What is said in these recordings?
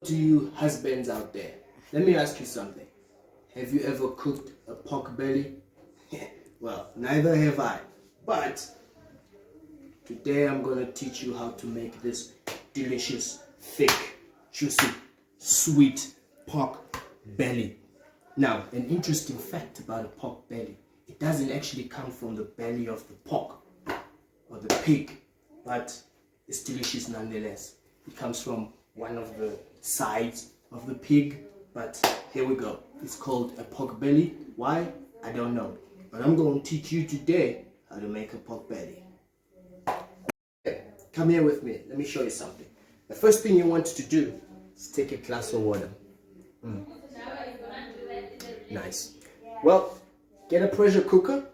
To you husbands out there, let me ask you something. Have you ever cooked a pork belly? Well, neither have I. But today I'm going to teach you how to make this delicious, thick, juicy, sweet pork belly. Now, an interesting fact about a pork belly, it doesn't actually come from the belly of the pork or the pig, but it's delicious nonetheless. It comes from one of the sides of the pig, but here we go. It's called a pork belly. Why? I don't know. But I'm going to teach you today how to make a pork belly. Okay, come here with me. Let me show you something. The first thing you want to do is take a glass of water. Nice. Well, get a pressure cooker.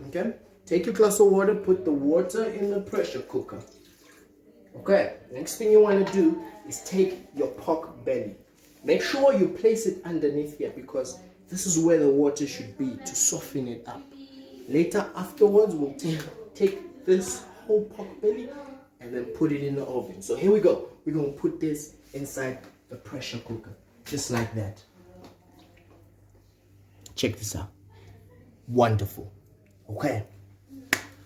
Okay? Take a glass of water, put the water in the pressure cooker. Okay, next thing you want to do is take your pork belly. Make sure you place it underneath here because this is where the water should be to soften it up. Later, afterwards, we'll take this whole pork belly and then put it in the oven. So here we go. We're going to put this inside the pressure cooker, just like that. Check this out. Wonderful. Okay,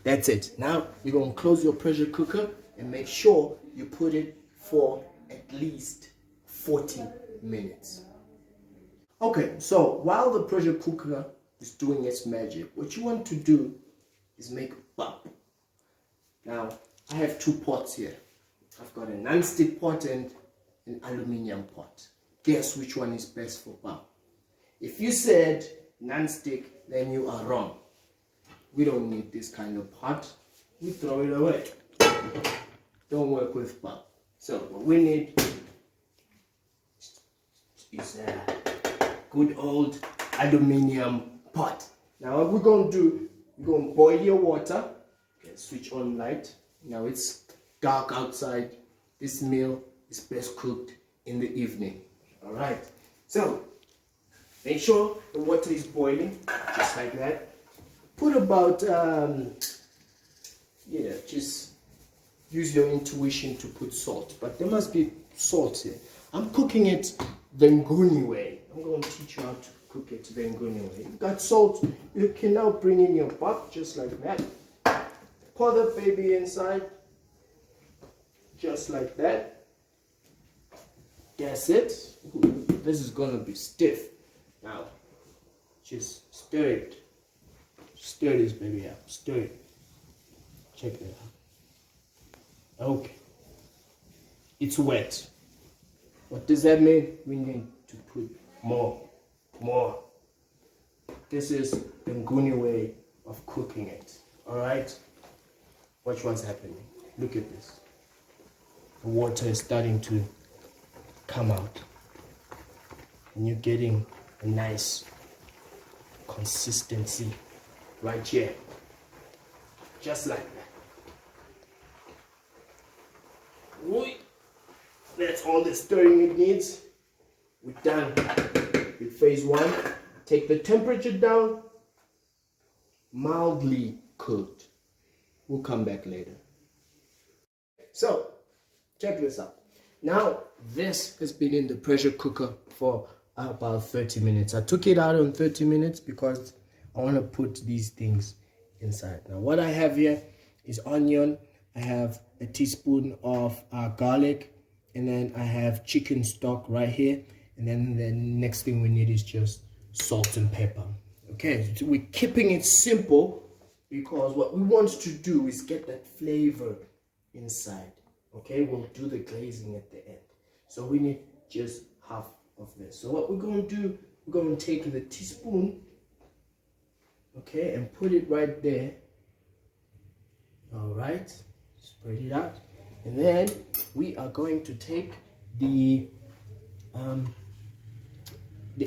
that's it. Now, you're going to close your pressure cooker and make sure you put it for at least 40 minutes. Okay, so while the pressure cooker is doing its magic, what you want to do is make pap. Now, I have two pots here. I've got a non-stick pot and an aluminium pot. Guess which one is best for pap? If you said non-stick, then you are wrong. We don't need this kind of pot. We throw it away. Don't work with pap. So what we need is a good old aluminium pot. Now what we're going to do, we're going to boil your water. Okay, switch on light. Now it's dark outside. This meal is best cooked in the evening. Alright, so make sure the water is boiling, just like that. Put about, just use your intuition to put salt, but there must be salt here. I'm cooking it the Nguni way. I'm going to teach you how to cook it the Nguni way. You've got salt, you can now bring in your pap, just like that. Pour the baby inside, just like that. That's it. Ooh, this is going to be stiff. Now, just stir it. Stir this baby up. Stir it. Check that out. Okay. It's wet. What does that mean? We need to put more. This is the Nguni way of cooking it. Alright? Watch what's happening. Look at this. The water is starting to come out. And you're getting a nice consistency right here. Just like that. That's all the stirring it needs. We're done with phase one. Take the temperature down. Mildly cooked. We'll come back later. So, check this out. Now, this has been in the pressure cooker for about 30 minutes. I took it out on 30 minutes because I want to put these things inside. Now, what I have here is onion. I have a teaspoon of garlic. And then I have chicken stock right here. And then the next thing we need is just salt and pepper. Okay, so we're keeping it simple because what we want to do is get that flavor inside. Okay, we'll do the glazing at the end. So we need just half of this. So what we're going to do, we're going to take the teaspoon, okay, and put it right there. All right, spread it out. And then we are going to take the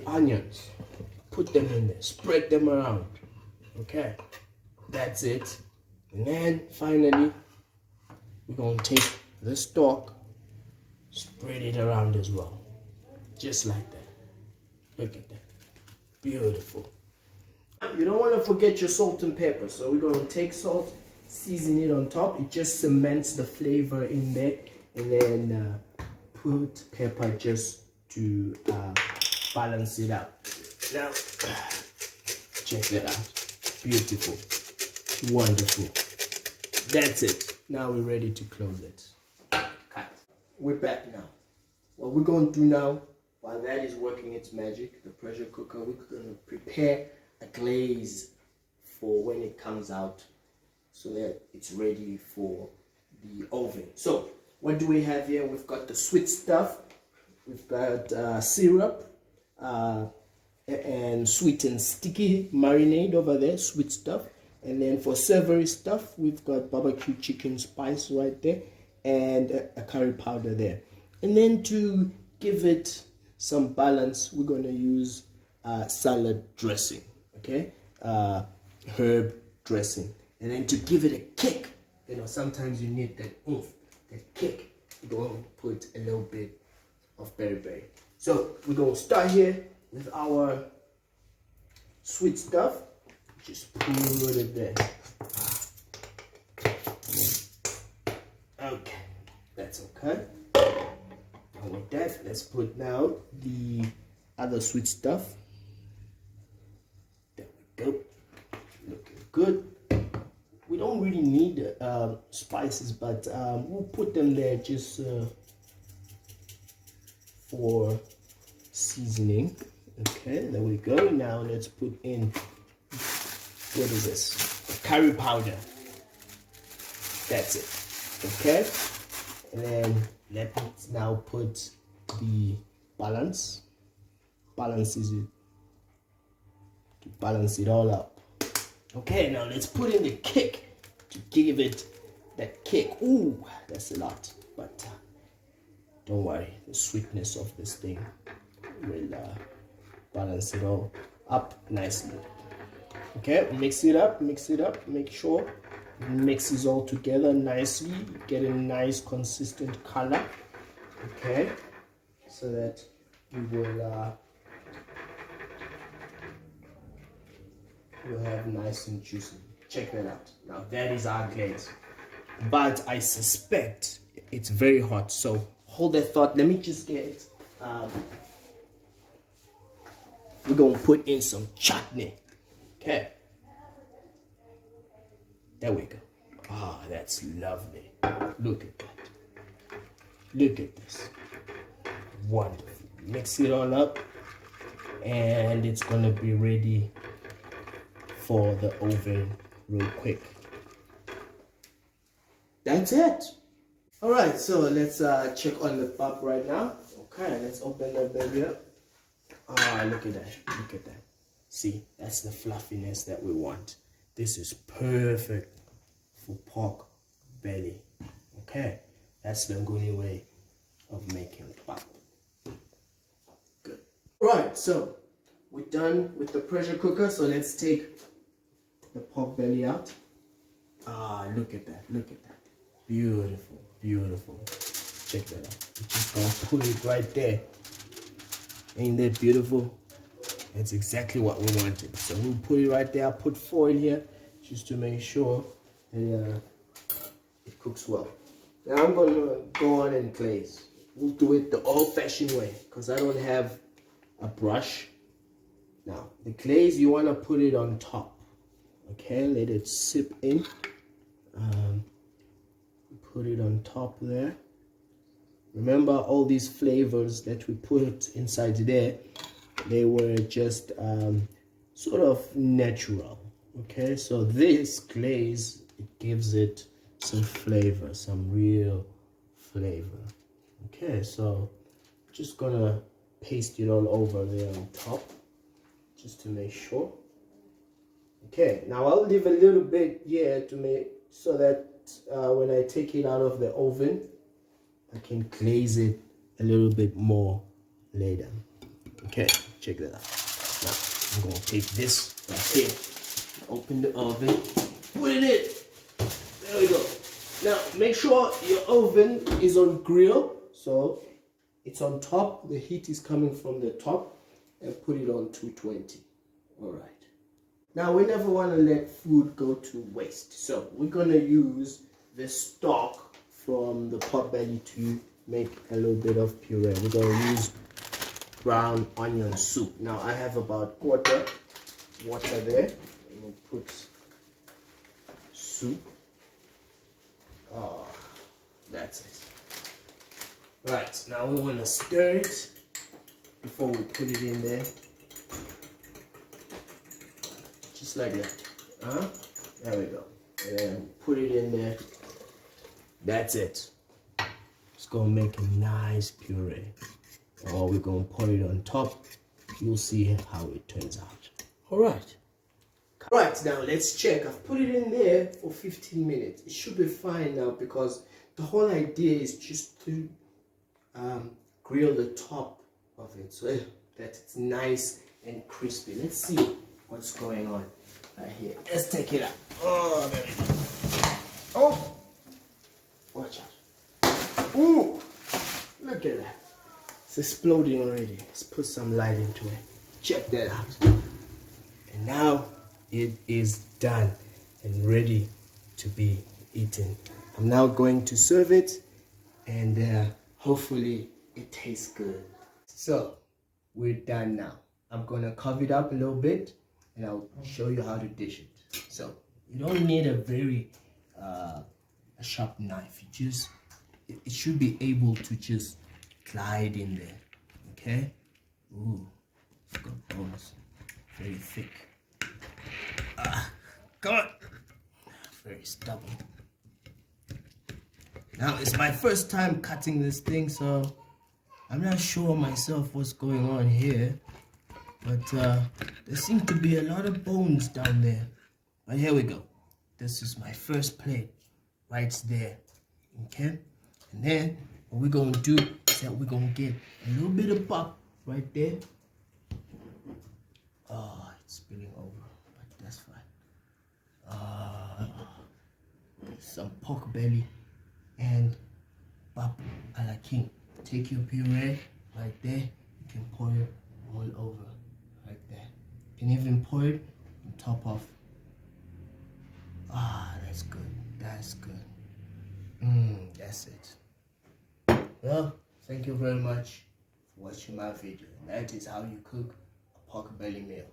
onions, put them in there, spread them around. Okay, that's it. And then finally, we're going to take the stock, spread it around as well. Just like that. Look at that. Beautiful. You don't want to forget your salt and pepper. So we're going to take salt, season it on top. It just cements the flavor in there. And then put pepper just to balance it out. Now, check that out. Beautiful. Wonderful. That's it. Now we're ready to close it. Cut. We're back now. What we're going to do now, while that is working its magic, the pressure cooker, we're going to prepare a glaze for when it comes out so that it's ready for the oven. So, what do we have here? We've got the sweet stuff. We've got syrup and sweet and sticky marinade over there, sweet stuff. And then for savory stuff, we've got barbecue chicken spice right there and a curry powder there. And then to give it some balance, we're going to use salad dressing, okay? Herb dressing. And then to give it a kick, you know, sometimes you need that oomph, that kick. We're going to put a little bit of berry. So we're going to start here with our sweet stuff. Just put it there. Okay, that's okay. And with that, let's put now the other sweet stuff. There we go. Looking good. We don't really need spices, but we'll put them there just for seasoning. Okay, there we go. Now let's put in, what is this? Curry powder. That's it. Okay, and then let's now put the balances it to balance it all up. Okay, now let's put in the kick to give it that kick. Ooh, that's a lot, but don't worry, the sweetness of this thing will balance it all up nicely. Okay, mix it up, make sure it mixes all together nicely, get a nice consistent color. Okay, so that you will you'll have nice and juicy. Check that out. Now that is our glaze, but I suspect it's very hot, so hold that thought. Let me just get we're gonna put in some chutney. Okay, there we go. Ah, that's lovely. Look at that. Look at this. Wonderful. Mix it all up and it's gonna be ready for the oven real quick. That's it. All right, so let's check on the pop right now. Okay, let's open that baby up. Ah, look at that, look at that. See, that's the fluffiness that we want. This is perfect for pork belly. Okay, that's the Nguni way of making pap. Good. Right, so we're done with the pressure cooker, so let's take the pork belly out. Ah, look at that, look at that. Beautiful, beautiful. Check that out. We're just gonna put it right there. Ain't that beautiful? That's exactly what we wanted. So we'll put it right there. I'll put foil here just to make sure that it cooks well. Now I'm gonna go on and glaze. We'll do it the old-fashioned way because I don't have a brush. Now the glaze, you wanna put it on top. Okay, let it sip in. Put it on top there. Remember all these flavors that we put inside there, they were just sort of natural. Okay, so this glaze, it gives it some flavor, some real flavor. Okay, so just gonna paste it all over there on top just to make sure. Okay, now I'll leave a little bit here to make so that when I take it out of the oven, I can glaze it a little bit more later. Okay, check that out. Now I'm gonna take this right here, open the oven, put it in. There we go. Now make sure your oven is on grill, so it's on top. The heat is coming from the top, and put it on 220. All right. Now we never want to let food go to waste, so we're gonna use the stock from the pot belly to make a little bit of puree. We're going to use brown onion soup. Now I have about quarter water there. We'll put soup. Oh, that's it. Right, now we want to stir it before we put it in there. Just like that. There we go. And then put it in there. That's it. It's gonna make a nice puree. Or we're gonna put it on top. You'll see how it turns out. Alright. Right, now let's check. I've put it in there for 15 minutes. It should be fine now because the whole idea is just to grill the top of it so that it's nice and crispy. Let's see what's going on right here. Let's take it out. Oh, there we go. Oh, watch out. Ooh, look at that. It's exploding already. Let's put some light into it. Check that out. And now it is done and ready to be eaten. I'm now going to serve it, and hopefully it tastes good. So we're done now. I'm gonna cover it up a little bit and I'll show you how to dish it. So you don't need a very a sharp knife. It should be able to just glide in there. Okay. Ooh, it's got bones. Very thick. Come on. Very stubborn. Now it's my first time cutting this thing, so I'm not sure myself what's going on here. But there seem to be a lot of bones down there. But here we go. This is my first plate right there. Okay? And then what we're going to do is that we're going to get a little bit of pop right there. Oh, it's spilling over, but that's fine. Some pork belly and pap a la king. Take your puree right there. You can pour it all over right there. You can even pour it on top of. That's good. That's good. That's it. Well, thank you very much for watching my video. That is how you cook a pork belly meal.